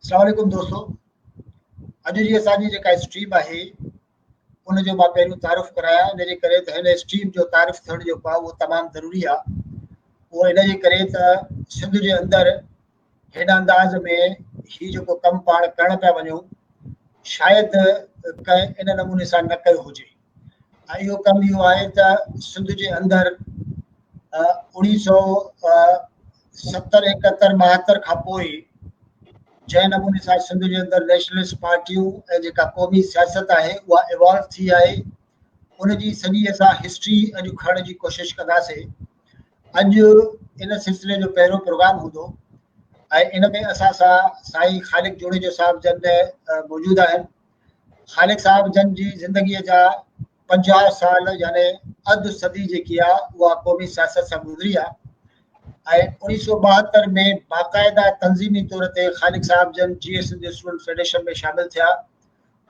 अस्सलाम वालेकुम दोस्तों। अॼु जी असांजी जेका स्ट्रीम आहे उन जो मां पहिरियों तारीफ़ कराया, इन जे करे त हिन स्ट्रीम जो तारीफ़ थियण जेको आहे उहो तमामु ज़रूरी आहे। उहो इन जे करे त सिंध जे अंदरि हिन अंदाज़ में ही जेको कमु पाण करण पिया वञूं शायदि कंहिं इन नमूने सां न कयो हुजे। ऐं इहो कमु इहो आहे त सिंध जे अंदरि 1970 71 72 खां पोइ जंहिं नमूने सां सिंध जे अंदरि नेशनलिस्ट पार्टियूं ऐं जेका क़ौमी सियासत आहे उहा इवॉल्व थी आहे, उनजी सॼी असां हिस्ट्री अॼु खणण जी कोशिशि कंदासीं। अॼु इन सिलसिले जो पहिरियों प्रोग्राम हूंदो ऐं इन में असां सां साईं ख़ालिक जोड़ेजो साहिब जन मौजूदु आहिनि। ख़ालिक साहिब जन जी ज़िंदगीअ जा 50 साल यानी अधु सदी जेकी आहे उहा क़ौमी सियासत सां गुज़री आहे। ऐं 1972 में बाक़ाइदा तंज़ीमी तौर ते ख़ालिक साहिब जन जीएस सिंध स्टूडेंट फेडरेशन में शामिल थिया।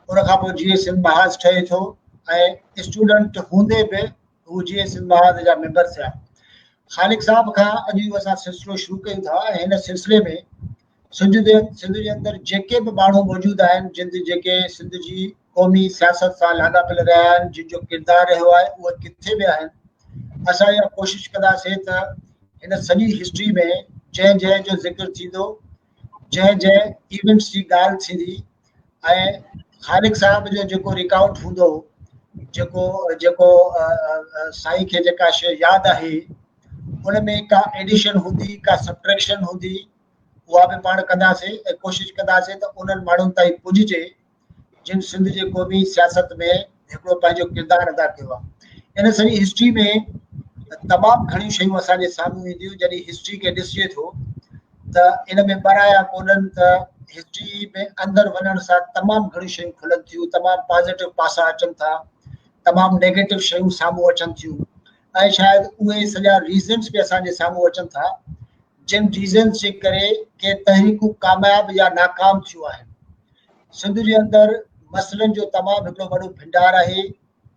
उन खां पोइ जीएस सिंध महाज ठहे थो ऐं स्टूडेंट हूंदे बि हू जीएस सिंध महाज जा मेंबर थिया। ख़ालिक साहिब खां अॼु असां सिलसिलो शुरू कयूं था ऐं हिन सिलसिले में सिंध जे अंदरि जेके बि माण्हू मौजूदु आहिनि जिन जेके सिंध जी क़ौमी सियासत सां लाॻापियल रहिया आहिनि, जिन जो किरदारु रहियो आहे उहे किथे बि आहिनि, असां इहा कोशिशि कंदासीं त हिन सॼी हिस्ट्री में जंहिं जंहिं जो ज़िक्र थींदो, जंहिं जंहिं इवेंट्स जी ॻाल्हि थींदी ऐं ख़ालिक साहिब जो जेको रिकाउंट हूंदो, जेको जेको साईं खे जेका शइ यादि आहे उन में का एडिशन हूंदी, का सब्ट्रैक्शन हूंदी, उहा बि पाण कंदासीं ऐं कोशिशि कंदासीं त उन्हनि माण्हुनि ताईं पुॼिजे जिन सिंध जे क़ौमी सियासत में हिकिड़ो पंहिंजो किरदारु अदा कयो आहे। इन सॼी हिस्ट्री में तमामु घणियूं शयूं असांजे साम्हूं ईंदियूं। जॾहिं हिस्ट्री खे ॾिसिजे थो त इन में ॿराया कोन्हनि त हिस्ट्री में अंदरि वञण सां तमामु घणियूं शयूं खुलनि थियूं, तमामु पॉज़िटिव पासा अचनि था, तमामु नेगेटिव शयूं साम्हूं अचनि थियूं ऐं शायदि उहे सॼा रीज़न्स बि असांजे साम्हूं अचनि था जिन रीज़न्स जे करे के तहरीकूं कामयाब या नाकाम थियूं आहिनि। सिंध जे अंदरि मसइलनि जो तमामु हिकिड़ो वॾो भंडार आहे।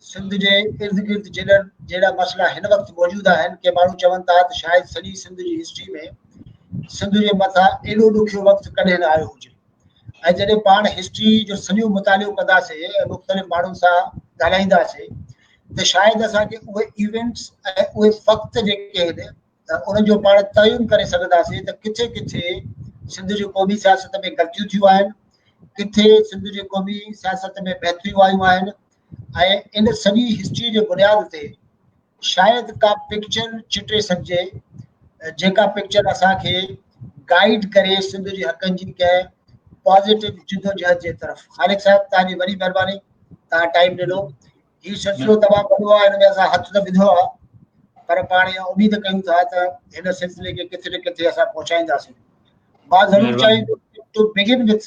सिंध जे इर्द गिर्द जहिड़ा मसइला हिन वक़्तु मौजूदु आहिनि के माण्हू चवनि था त शायदि सॼी सिंध जी हिस्ट्री में सिंध जे मथां एॾो ॾुखियो वक़्तु कॾहिं न आयो हुजे। ऐं जॾहिं पाण हिस्ट्री जो सॼो मुतालियो कंदासीं ऐं मुख़्तलिफ़ माण्हुनि सां ॻाल्हाईंदासीं त शायदि असांखे उहे इवेंट्स ऐं उहे फ़क़्त जेके आहिनि उन्हनि जो पाण तयन करे सघंदासीं त किथे किथे सिंध जी क़ौमी सियासत में ग़लतियूं थियूं आहिनि, किथे सिंध जी क़ौमी सियासत में बहितरियूं आयूं आहिनि ऐं इन सॼी हिस्ट्री जे बुनियाद ते शायदि का पिक्चर चिटे सघिजे जेका पिक्चर असांखे गाइड करे सिंध जे हक़नि जी कंहिं पॉज़िटिव जिदोजहद जे तरफ़। ख़ालिक साहिब तव्हांजी वॾी महिरबानी, तव्हां टाइम ॾिनो। हीउ सिलसिलो तमामु वॾो आहे, हिन में असां हथु त विधो आहे पर पाण इहा उमेद कयूं था त हिन सिलसिले खे किथे न किथे असां पहुचाईंदासीं। मां ज़रूरु चाहींदुसि टू बिगिन विथ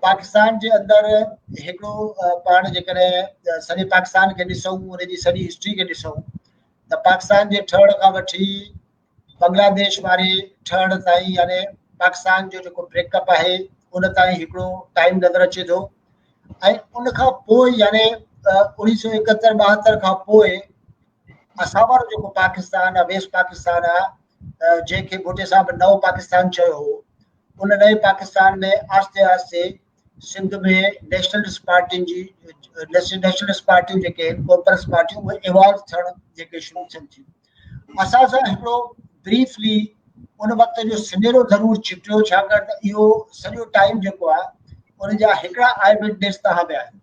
पाकिस्तान जे अंदरि हिकिड़ो पाण जेकॾहिं सॼे पाकिस्तान खे ॾिसूं, उनजी सॼी हिस्ट्री खे ॾिसूं त पाकिस्तान जे ठहण खां वठी बांग्लादेश वारे ठहण ताईं यानी पाकिस्तान जो जेको ब्रेकअप आहे उन ताईं हिकिड़ो टाइम नज़र अचे थो ऐं उन खां पोइ यानी 1971 72 खां पोइ असां वारो जेको पाकिस्तान आहे, वेस्ट पाकिस्तान आहे, जंहिंखे भुटे साहब नओं पाकिस्तान चयो हो, उन नए पाकिस्तान में आस्ते आस्ते सिंध में नेशनलिस्ट पार्टियुनि जी नेशनलिस्ट पार्टियूं जेके आहिनि, कॉर्पोरेट पार्टियूं, उहे इवॉल्व थियण जेके शुरू थियनि थियूं। असां सां हिकिड़ो ब्रीफली उन वक़्त जो सिनेरो ज़रूरु चिटियो, छाकाणि त इहो सॼो टाइम जेको आहे उन जा हिकिड़ा आई विटनेस तव्हां बि आहिनि।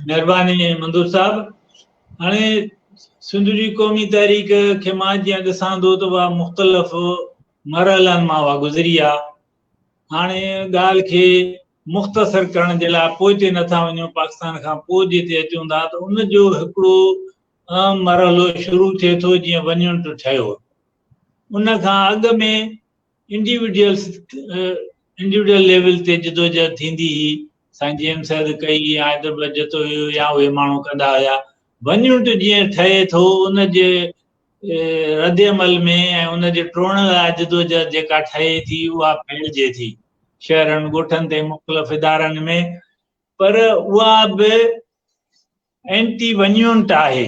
महिरबानी मंदूर साहब। हाणे सिंध जी क़ौमी तहरीक खे मां जीअं ॾिसां थो त उहा मुख़्तलिफ़ मरहलनि मां उहा गुज़री आहे। हाणे ॻाल्हि खे मुख़्तसर करण जे लाइ पोइ ते नथा वञूं, पाकिस्तान खां पोइ जिते अचूं था त उन जो हिकिड़ो अहम मरहलो शुरू थिए थो जीअं वञण तो ठहियो। उन खां अॻु में इंडिविजुअल लेवल ते जिदोजहद थींदी हुई, साईं जेम्स सैद कई या हैदर बजत हुयो या उहे माण्हू कंदा हुया। वञूं त जीअं ठहे थो उन जे रद अमल में ऐं उन जे टोड़ण लाइ जिदोजहद जेका ठहे थी उहा फैलिजे थी शहरनि ॻोठनि ते मुख़्तलिफ़ इदारनि में, पर उहा बि एंटी वञूंट आहे।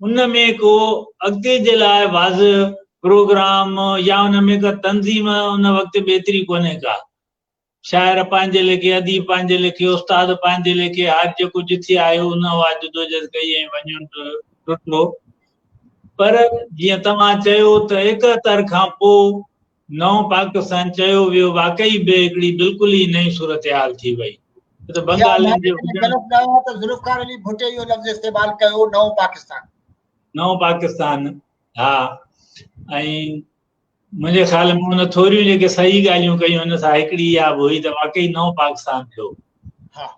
उन में को अॻिते जे लाइ वाज़ प्रोग्राम या उनमें का तंज़ीम उन वक़्तु बेहतरी कोन्हे का। शाइर पंहिंजे लेखे, अदीब पंहिंजे लेखे, उस्ताद पंहिंजे लेखे, हर जेको जिथे आयो उन आवाज़ जदोजहद कई ऐं वञो टुटो। पर जीअं तव्हां चयो त 71 खां पोइ नओं पाकिस्तान चयो वियो, वाकई बि हिकिड़ी बिल्कुलु ई नई सूरत हाल थी वई। त बंगालियुनि जे गलत न हो त ज़ुल्फ़िकार अली भुट्टो इहो लफ़्ज़ इस्तेमाल कयो, नओं पाकिस्तान। नओं पाकिस्तान, हा। ऐं मुंहिंजे ख़्याल में उन थोरियूं जेके सही ॻाल्हियूं कयूं हुन सां हिकिड़ी इहा बि हुई त वाकई नओं पाकिस्तान थियो।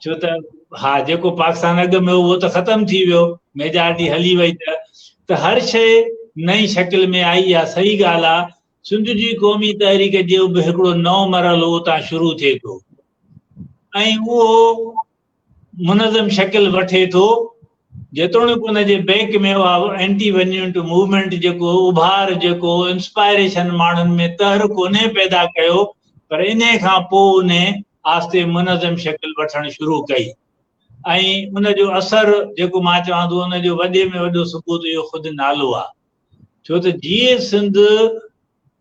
छो त हा, जेको पाकिस्तान अॻु में उहो त ख़तमु थी वियो, मेजॉरिटी हली वई, त हर शइ नई शकिल में आई आहे। सही ॻाल्हि आहे। सिंध जी क़ौमी तहरीक जो बि हिकिड़ो नओं मरहलो उतां शुरू थिए थो ऐं उहो मुनज़म शकिल वठे थो। जेतोणीकि उनजे बैक में उहा एंटी वैल्यूंट मूवमेंट जेको उभार, जेको इंस्पायरेशन माण्हुनि में तहर कोन्हे पैदा कयो, पर इन खां पोइ उन आस्ते मुनज़म शकिल वठणु शुरू कई ऐं उनजो असर जेको मां चवां थो उनजो वॾे में वॾो सबूत इहो ख़ुदि नालो आहे। छो त जीए सिंध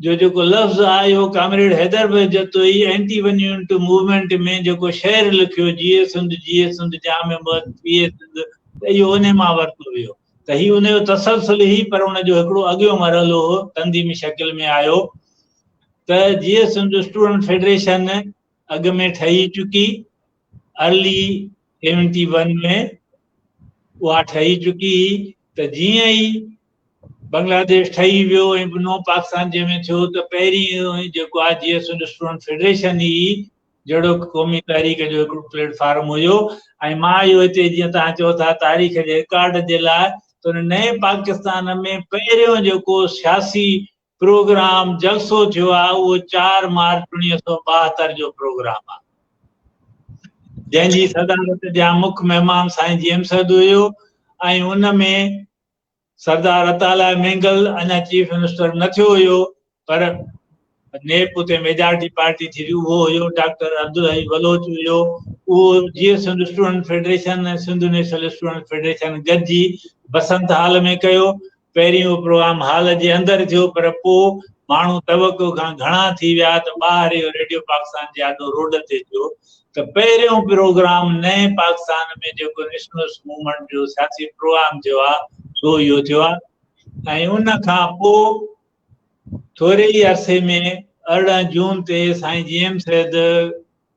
जो जेको लफ़्ज़ आयो कामरेड हैदर बि जतोई एंटी वैल्यूंट मूवमेंट में जेको शेर लिखियो, जीए सिंध जाम थिए सिंध, त इहो उन मां वरितो वियो। त हीउ उनजो तसलसल ई, पर उनजो हिकिड़ो अॻियो मरहलो हो, तंज़ीमी शकिल में आयो। त जीए सिंध स्टूडेंट फेडरेशन अॻु में ठही चुकी, अर्ली 71 में उहा ठही चुकी। त जीअं ई बांग्लादेश ठही वियो ऐं नओं पाकिस्तान जंहिंमें थियो, त पहिरीं जेको आहे जीए सिंध स्टूडेंट फेडरेशन ई जहिड़ो क़ौमी तहरीक जो हिकिड़ो प्लेटफॉर्म हुयो। ऐं मां इहो हिते जीअं तव्हां चओ था तारीख़ जे रिकॉर्ड जे लाइ, त उन नए पाकिस्तान में पहिरियों जेको सियासी प्रोग्राम जलसो थियो आहे उहो 4 मार्च 1972 जो प्रोग्राम आहे, जंहिंजी सदारत जा मुख्य महिमान साईं जी एमसद हुयो ऐं उन में सरदार अताला मेंगल अञा चीफ मिनिस्टर न थियो हुयो, पर नेप उते मेजॉरिटी पार्टी थी उहो हुयो। डॉक्टर अब्दुल हई बलोच हुयो। उहो जीए सिंध स्टूडेंट फेडरेशन ऐं सिंध नेशनल स्टूडेंट फेडरेशन गॾिजी बसंत हाल में कयो। पहिरीं उहो प्रोग्राम हाल जे अंदरि थियो, पर पोइ माण्हू तवको खां घणा थी विया त ॿाहिरि इहो रेडियो पाकिस्तान जे आॾो रोड ते थियो। त पहिरियों प्रोग्राम नए पाकिस्तान में जेको नेशनलिस्ट मूवमेंट जो सियासी प्रोग्राम थियो आहे सो इहो थियो आहे। ऐं उन खां पोइ थोरे ई अरसे में 18 जून ते साईं जी एम सैद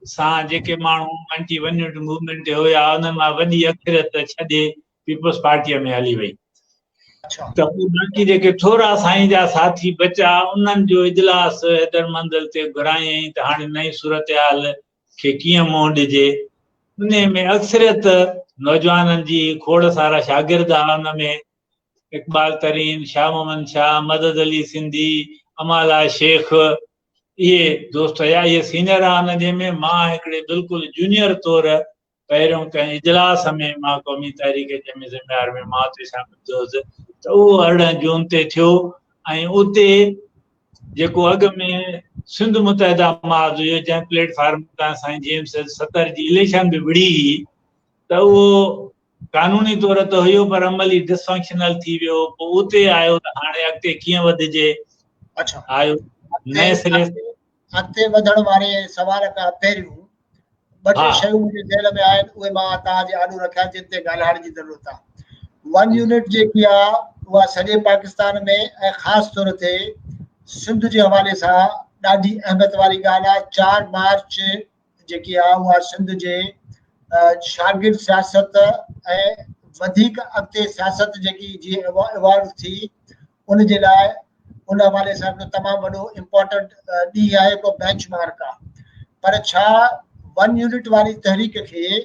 सां जेके माण्हू एंटी वैल्यूंट मूवमेंट ते हुया उन्हनि मां वॾी अक्सरियत छॾे पीपल्स पार्टीअ में हली वई। त बाक़ी जेके थोरा साईं जा साथी बचा उन्हनि जो इजलास हैदर मंदल ते घुरायईं त हाणे नई सूरत हाल खे कीअं मुंहुं ॾिजे। उन में अक्सरियत नौजवाननि जी खोड़ सारा शागिर्द आहे। उन में इकबाल तरीन, शाह मोहम्मद शाह, मदद अली सिंधी, अमाला शेख, इहे दोस्त हुया। इहे सीनियर आहे उन में। मां हिकिड़े बिल्कुलु जूनियर तौरु पहिरियों कंहिं इजलास में मां क़ौमी तहरीक जे ज़िम्मेदार में मां उते शामिल थियुसि। त उहो 18 जून ते थियो ऐं उते जेको अॻु में सिंध मुतहदा माज़ हुयो जंहिं प्लेटफॉर्म तां साईं जी एम सैद 70 जी इलेक्शन बि विड़ी हुई, त उहो कानूनी तौर ते हुयो पर अमली डिसफंक्शनल थी वियो। पोइ उते आयो त हाणे अॻिते कीअं वधिजे। अच्छा, आयो नए सिरे अॻिते वधण वारे सवाल खां पहिरियों ॿ टे शयूं मुंहिंजे ज़हन में आहिनि, उहे मां तव्हांजे आॾो रखिया जिन ते ॻाल्हाइण जी ज़रूरत आहे। 1 यूनिट जेकी आहे उहा सॼे पाकिस्तान में ऐं ख़ासि तौर ते सिंध जे हवाले सां ॾाढी अहमियत वारी ॻाल्हि आहे। 4 मार्च जेकी आहे उहा सिंध जे शागिर्द सियासत ऐं वधीक अॻिते सियासत जेकी जीअं इवॉल्व थी उन जे लाइ उन हवाले सां तमामु वॾो इम्पोर्टेंट ॾींहुं आहे, को बेंच मार्क आहे। पर छा 1 यूनिट वारी तहरीक खे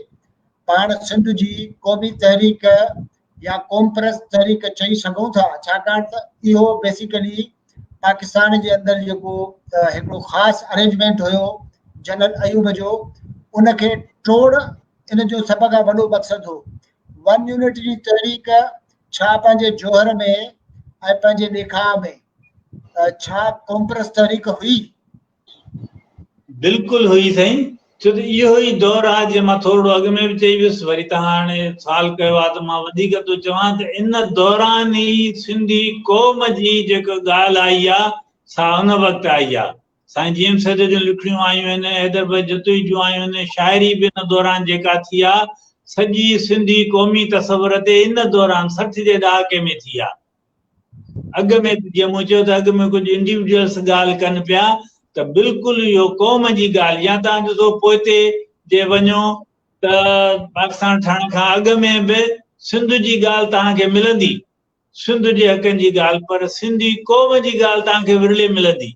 पाण सिंध जी क़ौमी तहरीक या क़ौमपरस्त तहरीक चई सघूं था? छाकाणि त इहो बेसिकली पाकिस्तान जे अंदरि जेको हिकिड़ो ख़ासि अरेंजमेंट हुयो जनरल अयूब जो, उनखे टोड़ इन जो सभ खां वॾो मक़सदु हो। 1 यूनिट जी तहरीक छा पंहिंजे जोहर में ऐं पंहिंजे ॾेखाव में छा क़ौमपरस्त तहरीक हुई? बिल्कुलु हुई साईं। छो त इहो ई दौर आहे जे मां थोरो अॻु में बि चई वियुसि, वरी तव्हां हाणे सुवाल कयो आहे त मां वधीक थो चवां त इन दौरान ई सिंधी क़ौम जी जेको ॻाल्हि आई आहे सा उन वक़्तु आई आहे। साईं जीएम सैद जूं लिखियूं आयूं आहिनि, हैदर भाई जतोई जूं आयूं आहिनि, शाइरी बि इन दौरान जेका थी आहे सॼी सिंधी क़ौमी तसवर ते इन दौरान 60 जे ॾहाके में थी आहे। अॻु में जीअं मूं चयो त अॻु में कुझु इंडिविजुअल्स ॻाल्हि कनि पिया त बिल्कुलु इहो क़ौम जी ॻाल्हि, या तव्हां ॾिसो पोइते जे वञो त पाकिस्तान ठहण खां अॻु में बि सिंध जी ॻाल्हि तव्हांखे मिलंदी, सिंध जे हक़नि जी ॻाल्हि, पर सिंधी क़ौम जी ॻाल्हि तव्हांखे विरले मिलंदी।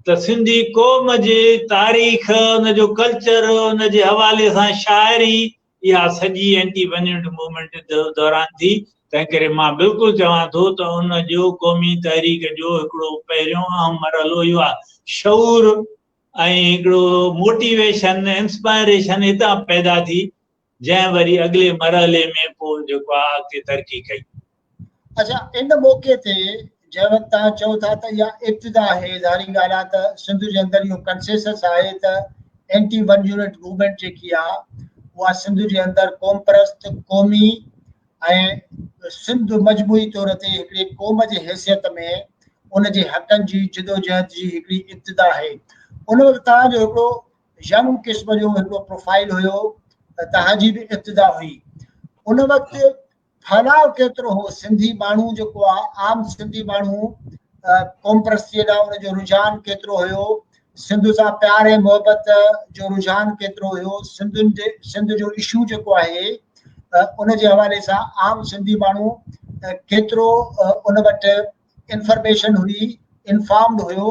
त सिंधी क़ौम जे तारीख़, उन जो कल्चर, उन जे हवाले सां शाइरी इहा सॼी एंटी वंजमेंट मूवमेंट दौरान थी। तंहिं करे मां बिल्कुलु चवां थो त उन जो क़ौमी तहरीक जो हिकिड़ो पहिरियों अहम मरहलो इहो आहे, शऊर ऐं हिकिड़ो मोटिवेशन, इंस्पायरेशन हितां पैदा थी, जंहिं वरी अॻिले मरहले में पोइ जेको आहे अॻिते तरक़ी कई। अच्छा, इन मौक़े ते जंहिं वक़्तु तव्हां चओ था त इहा इब्तिदा आहे, ज़ाहिरी ॻाल्हि आहे त सिंध जे अंदरि इहो कंसेंसस आहे त एंटी वन यूनिट मूवमेंट जेकी आहे उहा सिंध जे अंदरि क़ौम परस्त, क़ौमी ऐं सिंध मजमूई तौर ते हिकिड़ी क़ौम जी हैसियत में उन जे हक़नि जी जिदोजहद जी हिकिड़ी इब्तिदा आहे। उन वक़्तु तव्हांजो हिकिड़ो यंग क़िस्म जो हिकिड़ो प्रोफाइल हुयो, तव्हांजी बि इब्तिदा हुई। उन वक़्तु फैलाव केतिरो हो, सिंधी माण्हू जेको आहे आम सिंधी माण्हू क़ौम परस्ती ॾांहुं उन जो रुझान केतिरो हुयो, सिंध सां प्यार ऐं मोहबत जो रुझान केतिरो हुयो, सिंध जो इशू जेको आहे उन जे हवाले सां आम सिंधी माण्हू केतिरो उन वटि इंफॉर्मेशन हुई, इंफॉर्म्ड हुयो,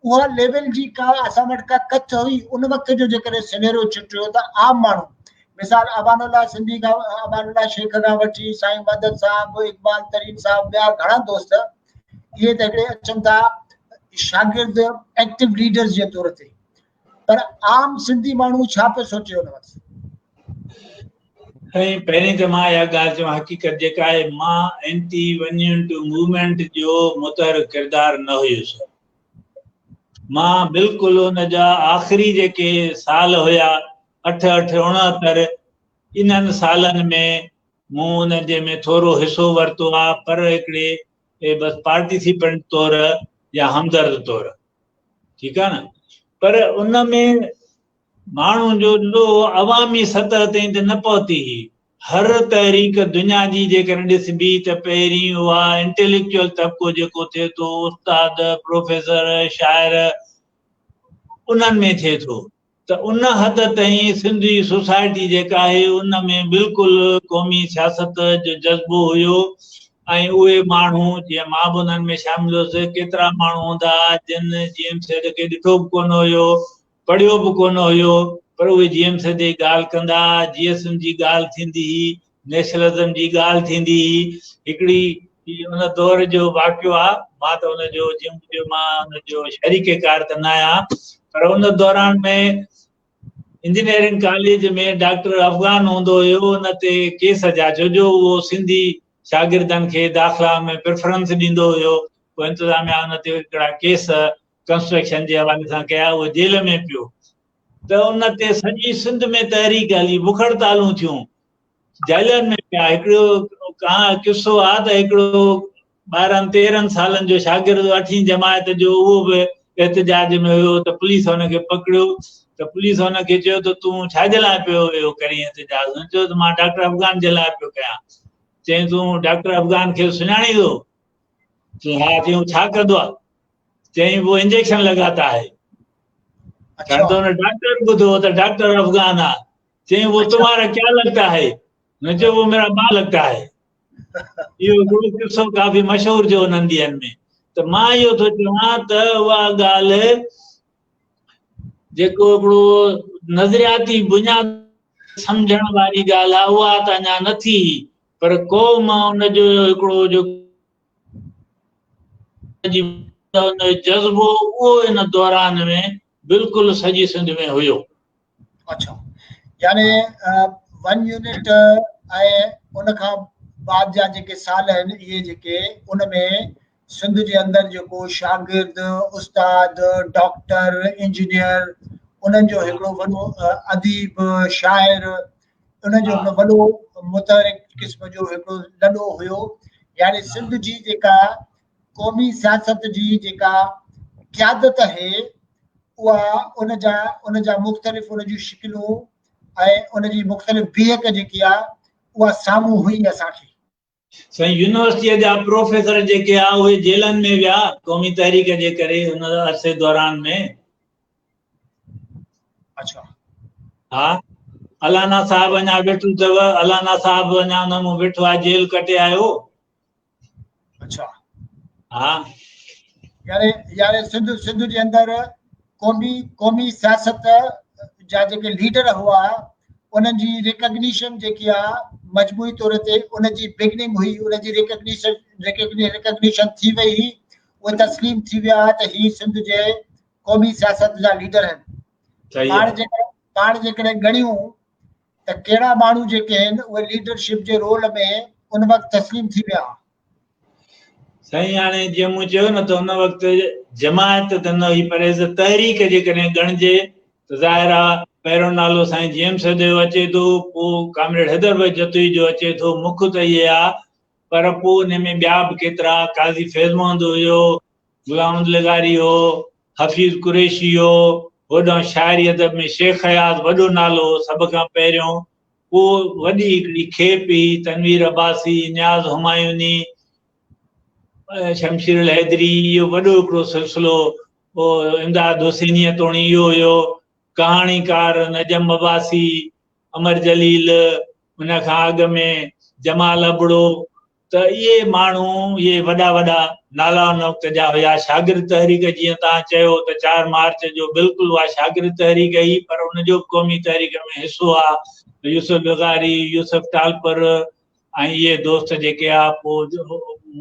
उहा लेवल जी का असां वटि का कथ हुई। उन वक़्त जो जेकॾहिं सिनेरियो चिटियो त आम माण्हू, मिसाल अबानुल्लाह सिंधी खां, अबानुल्लाह शेख खां वठी साईं मदद साहब, इकबाल तरीन साहब, ॿिया घणा दोस्त इहे त हिकिड़े अचनि था शागिर्द एक्टिव लीडर्स जे तौर ते, पर आम सिंधी माण्हू छा पियो सोचे हुन वक़्तु? ऐं पहिरीं त मां इहा ॻाल्हि चवां, हक़ीक़त जेका आहे, मां एंटी वन यूनिट मूवमेंट जो मुतहर किरदारु न हुयुसि। मां बिल्कुलु हुन जा आख़िरी जेके साल हुया 68-69 इन्हनि सालनि में मूं उन जे में थोरो हिसो वरितो आहे, पर हिकिड़े बसि पार्टिसिपेंट तौर या हमदर्द तौर, ठीकु आहे न। पर उन में माण्हू जो अवामी सतह ते त न पहुती हुई। हर तहरीक दुनिया जी जेकॾहिं ॾिसबी त पहिरीं उहा इंटेलेक्चुअल तबिको जेको थिए थो, उस्ताद, प्रोफेसर, शाइर, उन्हनि में थिए थो। त उन हद ताईं सिंधी सोसाइटी जेका आहे उन में बिल्कुलु क़ौमी सियासत जो जज़्बो हुयो। ऐं उहे माण्हू, जीअं मां बि उन्हनि में शामिल हुयुसि, केतिरा माण्हू हूंदा जिन जीएम सैद खे ॾिठो बि कोन हुयो, पढ़ियो बि कोन हुयो, पर उहे जीएम सैद जी ॻाल्हि कंदा, जीएसएम जी ॻाल्हि थींदी हुई, नेशनलिज़म जी ॻाल्हि थींदी हुई। हिकिड़ी उन दौर जो वाक़ियो आहे, मां त उन जो जीअं मां उन जो शरीकेकार त न आहियां, पर उन दौरान में इंजीनियरिंग कॉलेज में डॉक्टर अफ़गान हूंदो हुयो, उन ते केस जा, छो जो उहो सिंधी शागिर्दनि खे दाख़िला में प्रेफरेंस ॾींदो हुयो। पोइ इंतिज़ामिया उन ते हिकिड़ा केस कंस्ट्रक्शन जे हवाले सां कया, उहो जेल में पियो। त उन ते सॼी सिंध में तहरीक हली, बुख हड़तालूं थियूं, जेलनि में पिया। हिकिड़ो किसो आहे त हिकिड़ो 12-13 सालनि जो शागिर्द 8वीं जमायत जो, उहो बि एहतजाज में हुयो, त पुलिस हुनखे पकड़ियो। त पुलिस हुनखे चयो त तूं छाजे लाइ पियो इहो करी एहतजाज? हुन चयो त मां डॉक्टर अफ़गान जे लाइ पियो कयां। चई तूं डॉक्टर अफ़गान खे सुञाणींदो? चई हा। चयूं छा कंदो आहे? चई वो इंजेक्शन लगाता है। छाकाणि त हुन डॉक्टर ॿुधो त डॉक्टर अफ़गान आहे। चई वो तुम्हारा क्या लगता है? हुन चयो वो मेरा मां लगता है। इहो हिकिड़ो किस्सो काफ़ी मशहूरु थियो उन्हनि ॾींहंनि में। त मां इहो थो चवां त उहा ॻाल्हि जेको हिकिड़ो नज़रियाती बुनियाद सम्झण वारी ॻाल्हि आहे, उहा त अञा न थी, पर क़ौम उन जो हिकिड़ो जो जज़्बो उहो इन दौरान में बिल्कुलु सॼी सिंध में हुयो। अच्छा, यानी वन यूनिट ऐं उन खां बाद जा जेके साल आहिनि, इहे जेके उन में सिंध जे अंदरि जेको शागिर्द, उस्ताद, डॉक्टर, इंजीनियर, उन्हनि जो हिकिड़ो वॾो अदीब शाइर, उन्हनि जो हिकिड़ो वॾो मुतहरिक क़िस्म जो हिकिड़ो लॾो हुयो। यानी सिंध जी जेका क़ौमी सियासत जी जेका क़यादत आहे उहा उन जा मुख़्तलिफ़ उन जूं शिकिलूं ऐं उन जी मुख़्तलिफ़ बीहक जेकी आहे उहा साम्हूं हुई असांखे। साईं यूनिवर्सिटीअ जा प्रोफेसर जेके आहे उहे जेलनि में विया क़ौमी तहरीक जे करे उन अरसे दौरान में। अच्छा। हा, अलाना साहब अञा वेठो अथव, अलाना साहब अञा उन में वेठो आहे, जेल कटे आयो। अच्छा। हा, यानी सिंध जे अंदरि क़ौमी सियासत जा जेके लीडर हुआ उन्हनि जी रिकग्निशन जेकी आहे मजमूई तौर ते उन जी बिगनिंग हुई, उन जी रिकग्निशन थी वई, उहे तस्लीम थी विया त ही सिंध जे क़ौमी सियासत जा लीडर आहिनि। पाण जेकॾहिं ॻणियूं त कहिड़ा माण्हू जेके आहिनि उहे लीडरशिप जे रोल में उन वक़्तु तस्लीम थी विया। साईं हाणे जीअं मूं चयो न त उन वक़्तु जमायत त न हुई, पर एज़ तहरीक जेकॾहिं ॻणिजे त ज़ाहिर आहे पहिरियों नालो साईं जेम्स जो अचे थो, पोइ कामरेड हैदर भाई जतोई जो अचे थो, मुख त इहे आहे, पर पोइ उन में ॿिया बि केतिरा, काज़ी फैज़ मोहम्मद हुयो, गुलाम लगारी हो, हफ़ीज़ कुरैशी हो, होॾां शाइरी अदब में शेख हयात वॾो नालो सभ खां पहिरियों, पोइ वॾी हिकिड़ी खेप हुई तनवीर अब्बासी, नियाज़ हुमायूनी, शमशीर हैदरी, इहो वॾो हिकिड़ो सिलसिलो, पोइ इमदाद हुसैनीअ तोणी इहो हुयो, कहाणीकार नजम अब्बासी, अमर जलील, उन खां अॻु में जमाल अबड़ो, त इहे माण्हू इहे वॾा वॾा नाला उन वक़्त जा हुया। शागिर्द तहरीक जीअं तव्हां चयो त 4 मार्च जो बिल्कुलु उहा शागिर्द तहरीक ई, पर उनजो क़ौमी तहरीक में हिसो आहे यूसुफ लगारी, यूसुफ टालपर ऐं इहे दोस्त जेके आहे, पोइ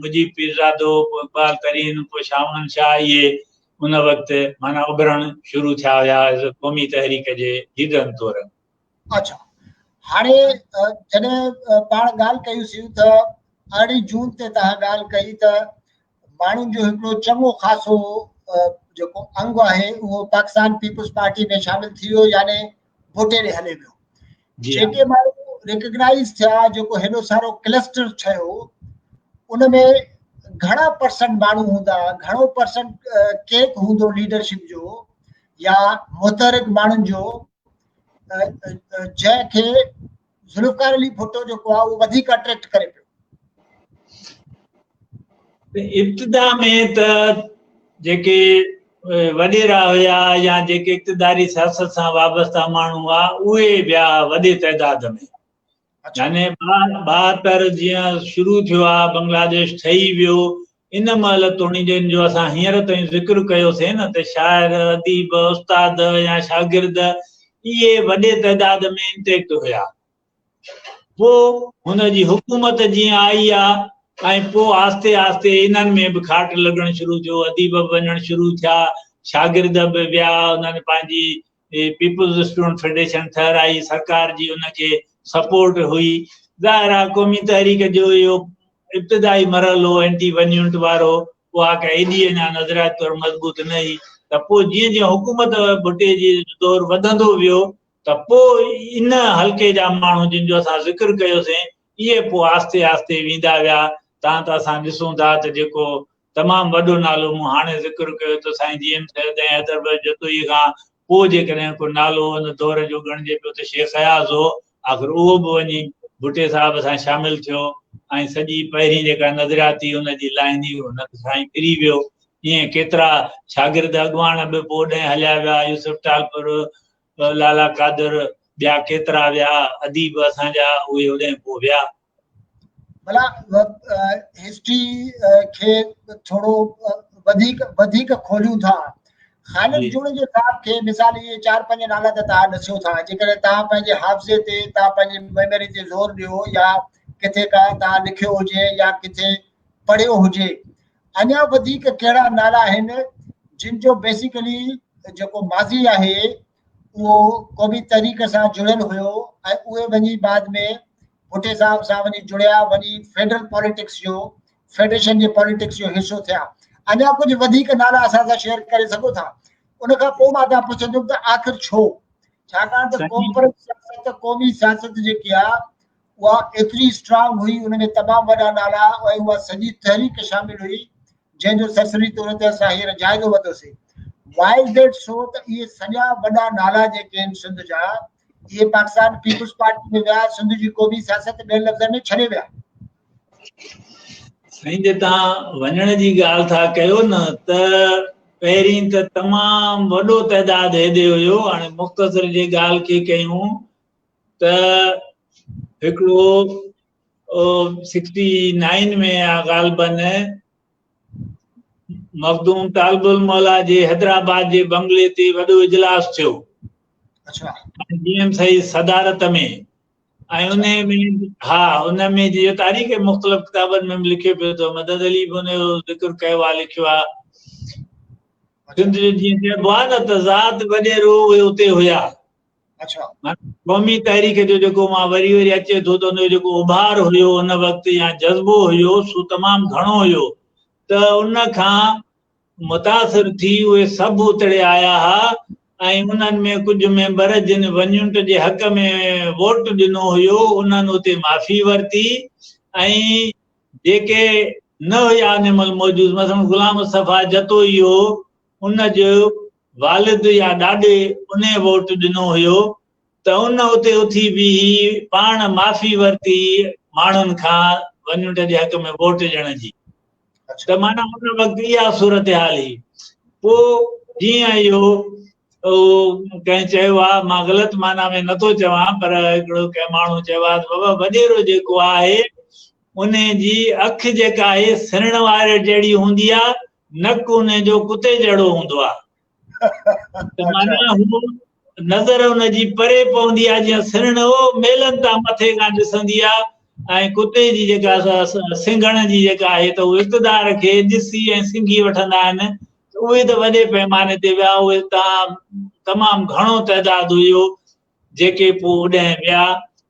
मुजीब पीरज़ादो, पोइ इक़बाल तरीन, पोइ शामन शाह, इहे उन वक़्तु माना उभरण शुरू थिया हुया क़ौमी तहरीक जे लीडरनि तौर। अच्छा, हाणे जॾहिं पाण ॻाल्हि कयूंसीं त 8 जून ते तव्हां ॻाल्हि कई त माण्हुनि जो हिकिड़ो चङो ख़ासो जेको अंग आहे उहो पाकिस्तान पीपुल्स पार्टी में शामिल थी वियो, यानी वोटे ॾे हले वियो। जेके माण्हू रिकग्नाइज़ थिया, जेको हेॾो सारो क्लस्टर ठहियो, उन में घणा परसेंट माण्हू हूंदा, घणो परसेंट केक हूंदो लीडरशिप जो या मुतहरिक माण्हुनि जो जंहिंखे ज़ुल्फ़कार अली भुट्टो जेको आहे उहो वधीक अट्रैक्ट करे पियो? इब्तिदा में त जेके वॾेरा हुया या जेके इक़्तिदारी सियासत सां वाबस्ता माण्हू हुआ उहे विया वॾे तइदाद में। यानी 72 जीअं शुरू थियो आहे, बांग्लादेश ठही वियो, इन महिल तोणी जिन जो असां हींअर ताईं ज़िक्र कयोसीं न त शाइर, अदीब, उस्ताद या शागिर्द इहे वॾे तइदाद में इंटेक्ट हुया। पोइ हुनजी हुकूमत जीअं आई आहे ऐं पोइ आस्ते आस्ते इन्हनि में बि खाट लॻणु शुरू थियो, अदीब वञणु शुरू थिया, शागिर्द बि विया, उन्हनि पंहिंजी पीपुल्स स्टूडेंट फेडरेशन ठहिराई, सरकार जी उनखे सपोर्ट हुई। ज़ाहिर आहे क़ौमी तहरीक जो इहो इब्तिदाई मरहलो एंटी वन यूनिट वारो उहा का एॾी अञा नज़रियात तौरु मज़बूत न हुई, त पोइ जीअं जीअं हुकूमत भुट्टे जी दौरु वधंदो वियो त पोइ इन हल्के जा माण्हू जिन जो असां ज़िक्र कयोसीं इहे पोइ आस्ते आस्ते वेंदा विया। तव्हां त असां ॾिसूं था त जेको तमामु वॾो नालो मूं हाणे ज़िक्र कयो त साईं जेम्स हैदर भाई जतोई खां पोइ जेकॾहिं को नालो हुन दौर जो ॻणिजे पियो त शेख हयाज़ हो, आख़िर उहो बि वञी भुट्टे साहिब सां शामिल थियो ऐं सॼी पहिरीं जेका नज़रियाती हुनजी लाइन हुई हुन सां फिरी वियो। ईअं केतिरा शागिर्द अॻुवाण बि पोइ ॾहें हलिया विया, यूसुफ टालपुर, लाला कादर, ॿिया केतिरा विया अदीब असांजा, उहे होॾे पोइ विया। भला हिस्ट्री खे थोरो वधीक खोलियूं था। ख़ालिद जुड़े साहब खे मिसाल इहे 4-5 नाला त तव्हां ॾसियो था, जेकॾहिं तव्हां पंहिंजे हाफ़िज़े ते, तव्हां पंहिंजे मेमोरी ते ज़ोर ॾियो या किथे का तव्हां लिखियो हुजे या किथे पढ़ियो हुजे, अञा वधीक कहिड़ा नाला आहिनि जिन जो बेसिकली जेको माज़ी आहे उहो क़ौमी तहरीक सां जुड़ियल हुयो ऐं उहे वञी बाद में भुट्टे साहब सां वञी जुड़िया, वञी फेडरल पॉलिटिक्स जो, फेडरेशन जे पॉलिटिक्स जो हिसो थिया। अञा कुझु वधीक नाला असां सां शेयर करे सघो था? उन खां पोइ मां तव्हां पुछंदुमि त आख़िर छो, छाकाणि त कॉन्फ्रेंस सियासत क़ौमी सियासत जेकी आहे उहा एतिरी स्ट्रांग हुई, उन में तमामु वॾा नाला ऐं उहा सॼी तहरीक शामिल हुई जंहिंजो सरसरी तौर ते असां हींअर जाइज़ो वरितोसीं। वाइल दैट सो त इहे सॼा वॾा नाला जेके आहिनि सिंध जा, इहे पाकिस्तान पीपुल्स पार्टी में विया, सिंध जी क़ौमी सियासत ॿियनि लफ़्ज़नि में छॾे विया। साईं जे तव्हां वञण जी ॻाल्हि था कयो न, त पहिरीं त तमामु वॾो तइदाद हेॾे हुयो। हाणे मुख़्तसर जे ॻाल्हि खे कयूं त हिकिड़ो 69 में ग़ालिबन मखदूम तालिबुल मौला जे हैदराबाद जे बंगले ते वॾो इजलास थियो। अच्छा, जीएम सही सदारत में, ऐं उन में उन में जो तारीख़ मुख़्तलिफ़ किताबनि में लिखे पियो थो, मदद अली बि उनजो ज़िक्र कयो आहे, लिखियो आहे। सिंध जो जीअं चइबो आहे न त ज़ात वॾेरो उहे उते हुया। अच्छा, क़ौमी तहरीक जो जेको मां वरी वरी अचे थो त उनजो जेको उभार हुयो उन वक़्तु या जज़्बो हुयो सो तमामु घणो हुयो, त उन खां मुतासिर थी उहे सभु उतड़े आया हुआ। ऐं उन्हनि में कुझु मेंबर जिन वञुंट जे हक़ में वोट ॾिनो हुयो उन्हनि उते माफ़ी वरिती, ऐं जेके न हुया उन महिल मौजूदु, मसलन ग़ुलाम मुस्तफ़ा जतोई हो, उन जो वालिद या ॾाॾे उन वोट ॾिनो हुयो, त उन उते उथी बीही पाण माफ़ी वरिती माण्हुनि खां वञुंट जे हक़ में वोट ॾियण जी। त माना उन वक़्तु इहा सूरत हाल हुई। पोइ जीअं इहो कंहिं चयो आहे, मां ग़लति माना में नथो चवां, पर हिकिड़ो कंहिं माण्हू चयो आहे बाबा वॾेरो जेको आहे उन जी अखि जेका आहे सिरण वारे जहिड़ी हूंदी आहे, नक उन जो कुते जहिड़ो हूंदो आहे। त माना हू नज़र उनजी परे पवंदी आहे, जीअं सिरण हो मेलनि तां मथे खां ॾिसंदी आहे, ऐं कुते जी जेका सिंघण जी जेका आहे त उहे इक़्तिदार खे ॾिसी ऐं सिंघी वठंदा आहिनि। उहे त वॾे पैमाने ते विया, उहे तमामु घणो तइदाद हुयो जेके पोइ उॾाए विया।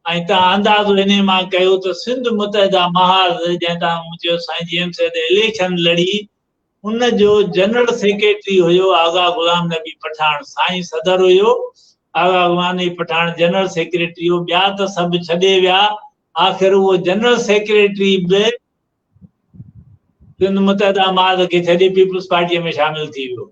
ऐं तव्हां अंदाज़ो इन मां कयो त सिंध मुतहदा महाज़ जंहिं तव्हां चयो साईं जीएम साहिब इलेक्शन लड़ी, उन जो जनरल सेक्रेटरी हुयो आगा ग़ुलाम नबी पठान, साईं सदर हुयो, आगा ग़ुलाम नबी पठान जनरल सेक्रेटरी हो, ॿिया त सभु छॾे विया। आख़िर उहो जनरल सेक्रेटरी बि सिंध मुतहदा महाज़ खे छॾे पीपुल्स पार्टीअ में शामिल थी वियो।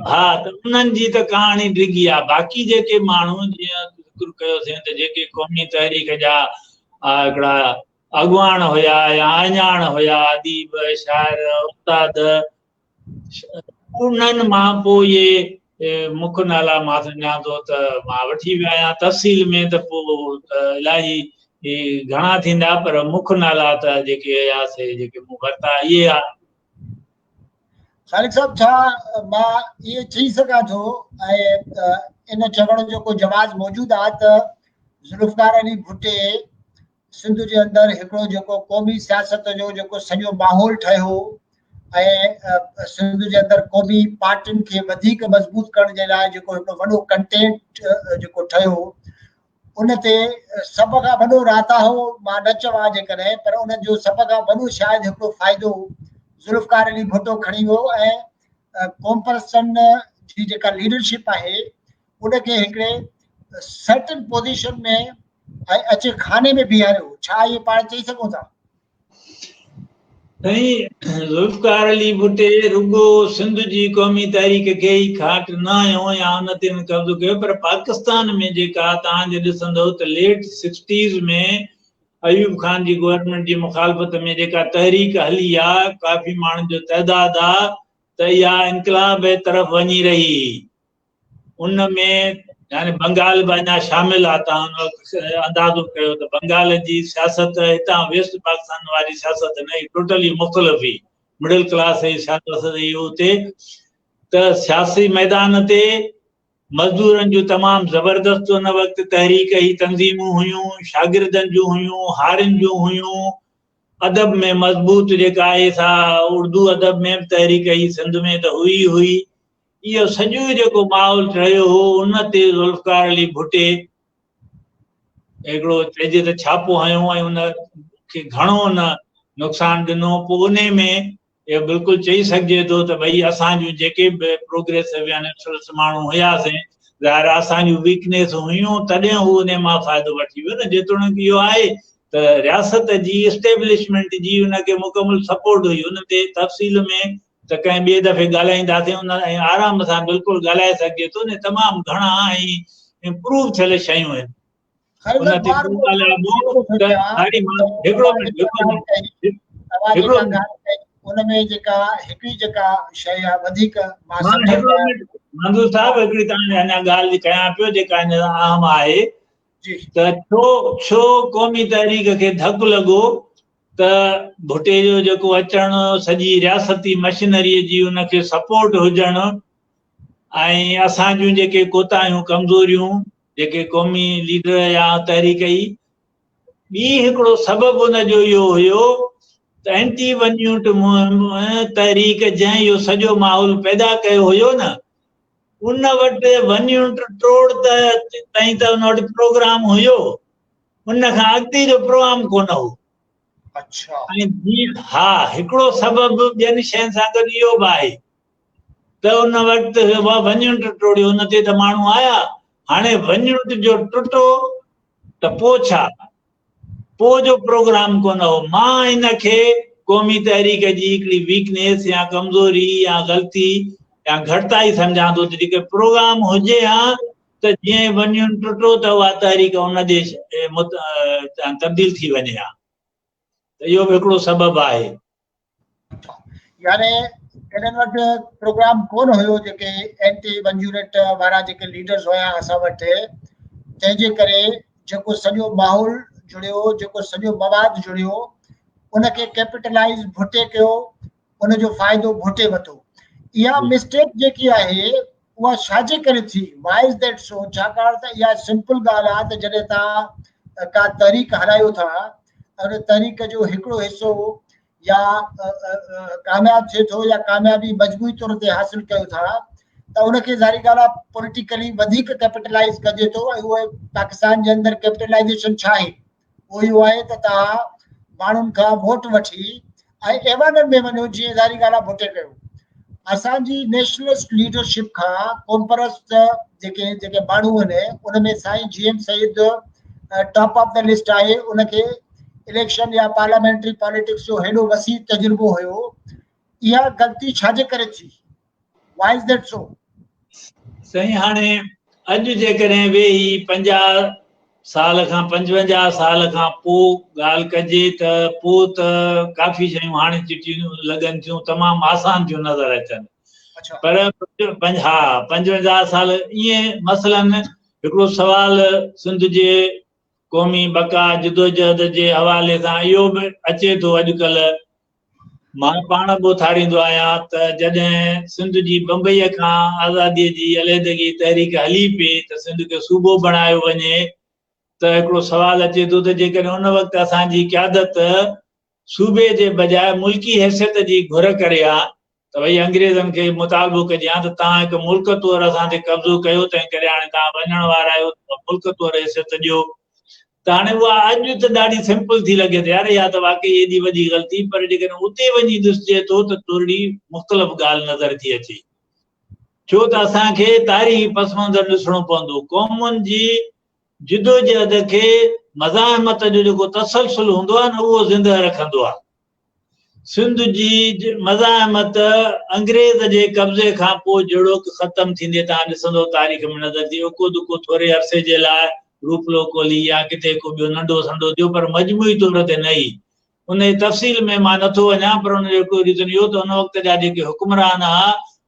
हा, त उन्हनि जी त कहाणी डिघी आहे। बाक़ी जेके माण्हू जीअं ज़िक्र कयोसीं त जेके क़ौमी तहरीक जा हिकिड़ा अॻुवान हुया या अञाण हुया, अदीब, शाइर, उस्ताद, उन्हनि मां पोइ इहे मुख्य नाला मां सम्झां थो त मां वठी वियो आहियां। तफ़सील में त पोइ इलाही घणा थींदा, पर मुख्य नाला त जेके हुयासीं जेके मूं वरिता इहे आहे। ख़ालिद साहब, छा मां इहे चई सघां थो ऐं इन चवण जो को जवाज़ मौजूदु आहे त ज़ुल्फ़िकार अली भुट्टे सिंध जे अंदरि हिकिड़ो जेको क़ौमी सियासत जो जेको सॼो माहौल ठहियो ऐं सिंध जे अंदरि क़ौमी पार्टियुनि खे वधीक मज़बूत करण जे लाइ जेको हिकिड़ो वॾो कंटेंट जेको ठहियो, उन ते सभ खां वॾो राता हो, मां न चवां जेकॾहिं, पर उन जो सभ खां वॾो शायदि हिकिड़ो फ़ाइदो ज़ुल्फ़िकार अली भुट्टो खणी वियो ऐं कॉम्परेशन जी जेका लीडरशिप आहे उनखे हिकिड़े सर्टन पोज़ीशन में अचे खाने में बीहारियो। छा इहे पाण चई सघूं था? साईं, ज़ुल्फ़िकार अली भुट्टे रुगो सिंध जी क़ौमी तहरीक खे ई खाट न आयो या उन ते कब्ज़ो कयो, पर पाकिस्तान में जेका तव्हां जे ॾिसंदव त लेट 60s में अयूब खान जी गवर्नमेंट जी मुखालफ़त में जेका तहरीक हली आहे, काफ़ी माण्हुनि जो तइदाद आहे त इहा इनकलाब जे तरफ़ वञी रही। उन में यानी बंगाल बि अञा शामिल आहे। तव्हां अंदाज़ो कयो त बंगाल जी सियासत हितां वेस्ट पाकिस्तान वारी सियासत न हुई, टोटली मुख़्तलिफ़ हुई, मिडिल क्लास जी सियासत हुई उते। त सियासी मैदान ते मज़दूरनि जूं तमामु ज़बरदस्त उन वक़्तु तहरीक ई तंज़ीमूं हुयूं, शागिर्दनि जूं हुयूं, हारियुनि जूं हुयूं। अदब में मज़बूत जेका आहे सा उर्दू अदब में तहरीक ई सिंध में त हुई। इहो सॼो जेको माहौल रहियो हो, उन ते ज़ुल्फ़िकार अली भुट्टे हिकिड़ो चइजे त छापो हयो ऐं उन खे घणो न नुक़सानु ॾिनो। पोइ उन में ये बिल्कुल चई सघिजे थो त भई असांजूं जेके बि प्रोग्रेसिव या नेशनलिस्ट माण्हू हुयासीं ज़ाहिर असांजूं वीकनेस हुयूं तॾहिं हू उन मां फ़ाइदो वठी वियो न। जेतोणीकि इहो आहे त रियासत जी इस्टेब्लिशमेंट जी उनखे मुकमल सपोर्ट हुई। उन ते तफ़सील में त कंहिं ॿिए दफ़े ॻाल्हाईंदासीं उन ऐं आराम सां बिल्कुलु ॻाल्हाए सघिजे थो न। तमामु घणा ऐं इम्प्रूव थियल शयूं आहिनि उन ते को ॻाल्हाइबो त सारी मां हिकिड़ो मिंट हिकिड़ो उनमें जेका हिकिड़ी जेका शइ आहे वधीक मां मां हिकिड़ो मिंट मंजूर साहब हिकिड़ी तव्हां अञा ॻाल्हि कयां पियो जेका अहम आहे त छो क़ौमी तहरीक खे धकु लॻो त भुटे जो जेको अचणु सॼी रियासती मशीनरीअ जी उनखे सपोर्ट हुजणु ऐं असांजूं जेके कोताहियूं कमज़ोरियूं जेके क़ौमी लीडर या तहरीक ई ॿी हिकिड़ो सबबु उनजो इहो हुयो त एंटी वन्यूट तहरीक जंहिं इहो सॼो माहौल पैदा कयो हुयो न उन वटि वन्यूट टोड़ ताईं त उन वटि प्रोग्राम हुयो उन खां अॻिते जो प्रोग्राम कोन हो। अच्छा हा हिकिड़ो सबबु ॿियनि शयुनि सां गॾु इहो बि आहे त उन वक़्तु वन्यूट टोड़ियो उन ते त माण्हू आया। हाणे वन्यूट जो टुटो त पोइ छा पोइ जो प्रोग्राम कोन हो। मां इनखे क़ौमी तहरीक जी हिकिड़ी वीकनेस या कमज़ोरी या ग़लती या घटिताई सम्झां थो त जेके प्रोग्राम हुजे हा त जीअं वन्यूट टुटो त उहा तहरीक उन जे तब्दील थी वञे हा। त इहो बि हिकिड़ो सबबु आहे। यानी इन्हनि वटि प्रोग्राम कोन हुयो जेके एंटी वन यूनिट वारा जेके लीडर्स हुया असां वटि तंहिंजे करे जेको सॼो माहौल जुड़ियो जेको सॼो मवाद जुड़ियो उनखे कैपिटलाइज़ भुटे कयो उनजो फ़ाइदो भुटे वरितो। इहा मिस्टेक जेकी आहे उहा छाजे करे थी वाई इज़ दैट सो छाकाणि त इहा सिंपल ॻाल्हि आहे त जॾहिं तव्हां का तहरीक हलायो था उन तहरीक जो हिकिड़ो हिसो या कामयाब थिए थो या कामयाबी मजबूरी तौर ते हासिल कयो था त उनखे ज़ाहिरी ॻाल्हि आहे पॉलिटिकली वधीक कैपिटलाइज़ कजे थो ऐं उहे पाकिस्तान जे अंदरि कैपिटलाइज़ेशन छा आहे उहो इहो आहे त तव्हां माण्हुनि खां वोट वठी ऐं ऐवाननि में वञो जीअं ज़ाहिरी ॻाल्हि आहे भुटे कयो। असांजी नेशनलिस्ट लीडरशिप खां क़ौमपरस्त जेके जेके माण्हू आहिनि उन में Sain GM Saeed top of the list आहे। उनखे इलेक्शन या पार्लियामेंट्री पॉलिटिक्स जो हेॾो वसी तजुर्बो हुयो। इहा ग़लती छाजे करे थी वाई इज़ दैट सो साईं हाणे अॼु जेकॾहिं वेही 50 साल खां 55 साल खां पोइ ॻाल्हि कजे त पोइ त काफ़ी शयूं हाणे चिटियूं लॻनि थियूं तमामु आसान थियूं नज़र अचनि। पर 55 साल ईअं मसलन हिकिड़ो सुवाल सिंध जे क़ौमी बका जदोजहद जे हवाले सां इहो बि अचे थो अॼुकल्ह। मां पाण बि उथारींदो आहियां त जॾहिं सिंध जी बम्बईअ खां आज़ादीअ जी अलहदगी तहरीक हली पई त सिंध खे सूबो बणायो वञे त हिकिड़ो सुवाल अचे थो त जेकॾहिं उन वक़्तु असांजी क़यादत सूबे जे बजाए मुल्की हैसियत जी घुर करे आहे त भई अंग्रेज़नि खे मुतालबो कजे हा त तव्हां हिकु मुल्क तौरु असां ते कब्ज़ो कयो तंहिं करे हाणे तव्हां वञण वारा आहियो मुल्क तौरु हैसियत ॾियो। त हाणे उहा अॼु त ॾाढी सिंपल थी लॻे थी यार इहा त वाक़ई एॾी वॾी ग़लती पर जेकॾहिं उते वञी ॾिसिजे थो त थोरी मुख़्तलिफ़ ॻाल्हि नज़र थी अचे छो त असांखे तारीख़ी पस मंज़र ॾिसणो पवंदो। क़ौमुनि जी जिदोजहद खे मज़ाहमत जो जेको तसलसल हूंदो आहे न उहो ज़िंदह रखंदो आहे। सिंध जी मज़ाहमत अंग्रेज़ जे कब्ज़े खां पोइ जहिड़ो ख़तमु थींदे तव्हां ॾिसंदो तारीख़ में नज़र थी उको दुको थोरे अरसे जे लाइ रूपलो कोली या किथे को ॿियो नंढो संडो थियो पर मजमूई तौर ते न ई उन जी तफ़सील में मां नथो वञा पर उन जो हिकिड़ो रीज़न इहो त उन वक़्त जा जेके हुक्मरान हुआ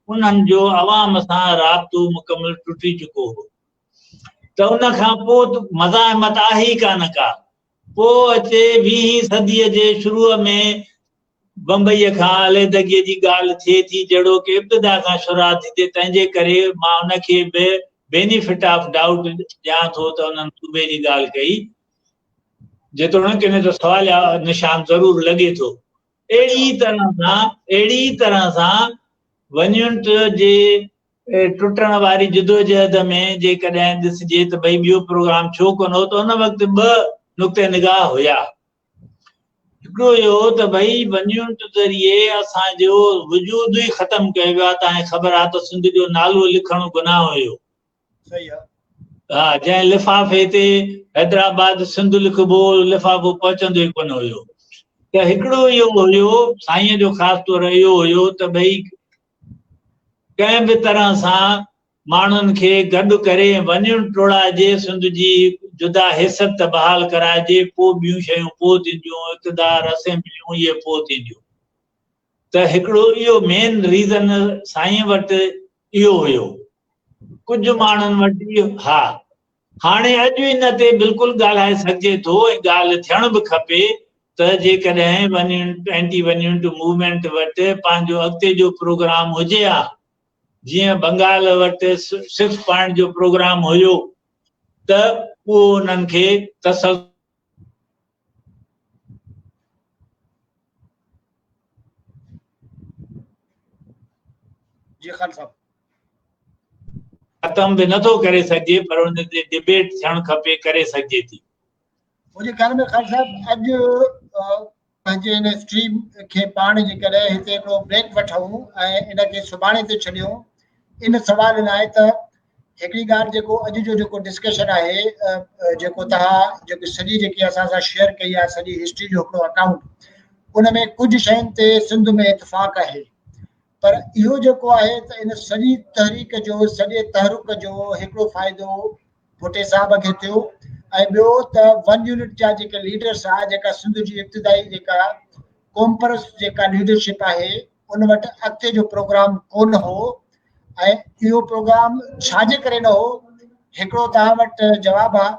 उन्हनि जो अवाम सां राब्तो मुकमल टुटी चुको हो त उन खां पोइ मज़ाहमत आहे ई कान का। पोइ अचे 20वीं सदीअ जे शुरूअ में बम्बईअ खां अलहदगीअ जी ॻाल्हि थिए थी जहिड़ो की इब्तिदा खां शुरूआत थी थिए तंहिंजे करे मां उनखे बि बेनिफिट ऑफ डाउट ॾियां थो त उन्हनि सूबे जी ॻाल्हि कई जेतोणीकि इन जो सवाल निशान ज़रूर लॻे थो। अहिड़ी तरह सां वन्यूट जे टुटण वारी जिदोजहद में जेकॾहिं ॾिसिजे त भई ॿियो प्रोग्राम छो कोन हो त उन वक़्तु 2 नुक़्ते निगाह हुया। हिकिड़ो इहो त भई वञण ज़रिए असांजो वजूद ई ख़तम कयो वियो आहे। तव्हांखे ख़बर आहे त सिंध जो नालो लिखणु गुनाह हुयो। सही आहे। हा, जंहिं लिफ़ाफ़े ते हैदराबाद सिंध लिखबो लिफ़ाफ़ो पहुचंदो ई कोन हुयो। त हिकिड़ो इहो हुयो साईंअ जो ख़ासि तौर इहो हुयो त भई कंहिं बि तरह सां माण्हुनि खे गॾु करे वञण टोड़ाइजे, सिंध जी जुदा हैसियत बहाल कराइजे, पोइ ॿियूं शयूं पोइ थींदियूं, इक़्तिदार असेंबलियूं इहे पोइ थींदियूं। त हिकिड़ो इहो मेन रीज़न साईं वटि इहो हुयो। कुझु माण्हुनि वटि इहो हा। हाणे अॼु इन ते बिल्कुलु ॻाल्हाए सघिजे थो ऐं ॻाल्हि थियण बि खपे त जेकॾहिं एंटी वञण मूवमेंट वटि पंहिंजो अॻिते जो प्रोग्राम हुजे हा, जीअं बंगाल वटि 6 पॉइंट जो प्रोग्राम हुयो त उहो उन्हनि खे तसल जी ख़ान साहब ख़त्म बि नथो करे सघे, पर उन ते डिबेट थियणु खपे, करे सघिजे थी। मुंहिंजे ख़्याल में ख़ान साहब अॼु पंहिंजे इन स्ट्रीम खे पाण जेकॾहिं हिते हिकिड़ो ब्रेक वठूं ऐं इनखे सुभाणे ते छॾियूं, इन सवाल लाइ त हिकिड़ी ॻाल्हि जेको अॼु जो जेको डिस्कशन आहे, जेको तव्हां जेकी सॼी जेकी असां सां शेयर कई आहे सॼी हिस्ट्री जो हिकिड़ो अकाउंट, उन में कुझु शयुनि ते सिंध में इतफ़ाक़ आहे, पर इहो जेको आहे त इन सॼी तहरीक जो सॼे तहरुक जो हिकिड़ो फ़ाइदो भुटे साहब खे थियो ऐं ॿियो त वन यूनिट जा जेके लीडर्स आहे, जेका सिंध जी इब्तिदाई जेका कॉम्परस जेका लीडरशिप आहे, उन वटि अॻिते जो प्रोग्राम कोन हो ऐं इहो प्रोग्राम छाजे करे न हो, हिकिड़ो तव्हां वटि जवाबु आहे।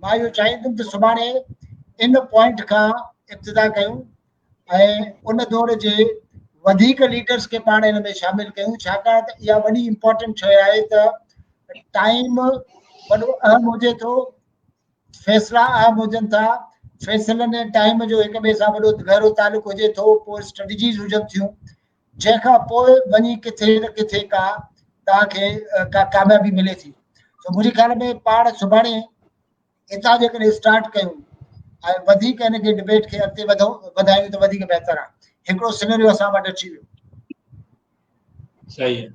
मां इहो चाहींदुमि त सुभाणे इन पॉइंट खां इब्तिदा कयूं ऐं उन दौर जे वधीक लीडर्स खे पाण इन में शामिल कयूं, छाकाणि त इहा वॾी इम्पोर्टेंट शइ आहे त टाइम वॾो अहम हुजे थो, फ़ैसिला अहम हुजनि था, फ़ैसिलनि ऐं टाइम जो हिक ॿिए सां वॾो गहरो तालुक हुजे थो, पोइ स्ट्रेटजीज़ हुजनि थियूं, जंहिंखां पोइ वञी किथे न किथे का तव्हांखे का कामयाबी मिले थी। तो मुंहिंजे ख़्याल में पाण सुभाणे हितां जेकॾहिं स्टार्ट कयूं ऐं वधीक हिनखे डिबेट खे अॻिते वधायूं त वधीक बहितर आहे। हिकिड़ो सिनेरियो असां वटि अची वियो। सही आहे,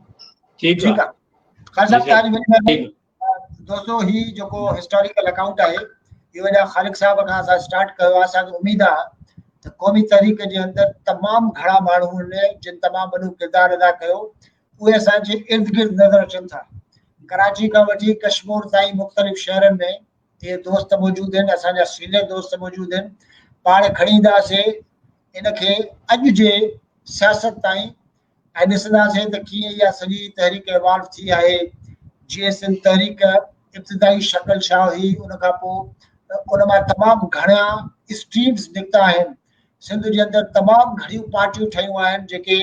ठीकु ठीकु आहे। आहे ख़ान साहब, तव्हांजी वॾी महिरबानी। दोस्तों, ही जेको हिस्टोरिकल अकाउंट आहे इहो अञा ख़ालिक साहब खां असां स्टार्ट कयो आहे। असांखे उमेद आहे त क़ौमी तहरीक जे अंदरि तमामु घणा माण्हू आहिनि जिन तमामु वॾो किरदारु अदा कयो, उहे असांजे इर्द गिर्द नज़र अचनि था। कराची खां वठी कश्मीर ताईं मुख़्तलिफ़ शहरनि में इहे दोस्त मौजूदु आहिनि, असांजा सीनियर दोस्त मौजूदु आहिनि। पाण खणी ईंदासीं इनखे अॼु जे सियासत ताईं ऐं ॾिसंदासीं त कीअं इहा सॼी तहरीक इवॉल्व थी आहे। जीअं सिंध तहरीक इब्तिदाई शक्ल छा हुई, उन खां पोइ उन मां तमामु घणा स्ट्रीम्स निकिता आहिनि। सिंध जे अंदरि तमामु घणियूं पार्टियूं ठहियूं आहिनि जेके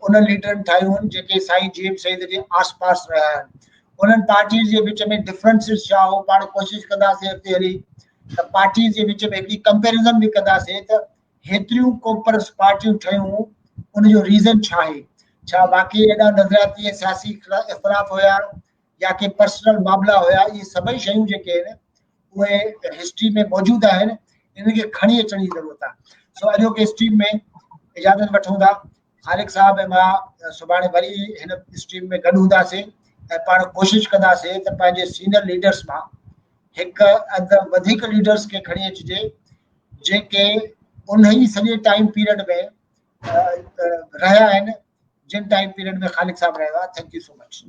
उन लीडरनि ठाहियूं आहिनि जेके साईं जीब सईद जे आस पास रहिया आहिनि। उन्हनि पार्टीज़ जे विच में डिफरेंसिस छा हो, पाण कोशिशि कंदासीं अॻिते हली त पार्टीज़ जे विच में हिकिड़ी कंपेरिज़न बि कंदासीं त हेतिरियूं कॉम्परस पार्टियूं ठहियूं, उनजो रीज़न छा आहे। छा बाक़ी एॾा नज़रियाती ऐं सियासी इख़्तिलाफ़ हुया या के पर्सनल मामला हुया। इहे सभई शयूं जेके आहिनि उहे हिस्ट्री में मौजूदु आहिनि, इनखे खणी अचण जी ज़रूरत आहे। सो अॼोके स्ट्रीम में इजाज़त वठूं था। ख़ालिक साहब ऐं मां सुभाणे वरी हिन स्ट्रीम में गॾु हूंदासीं ऐं पाण कोशिशि कंदासीं त पंहिंजे सीनियर लीडर्स मां हिकु अधु वधीक लीडर्स खे खणी अचिजे जेके उन ई सॼे टाइम पीरियड में रहिया आहिनि जिन टाइम पीरियड में ख़ालिक साहब रहियो आहे। Thank you so much.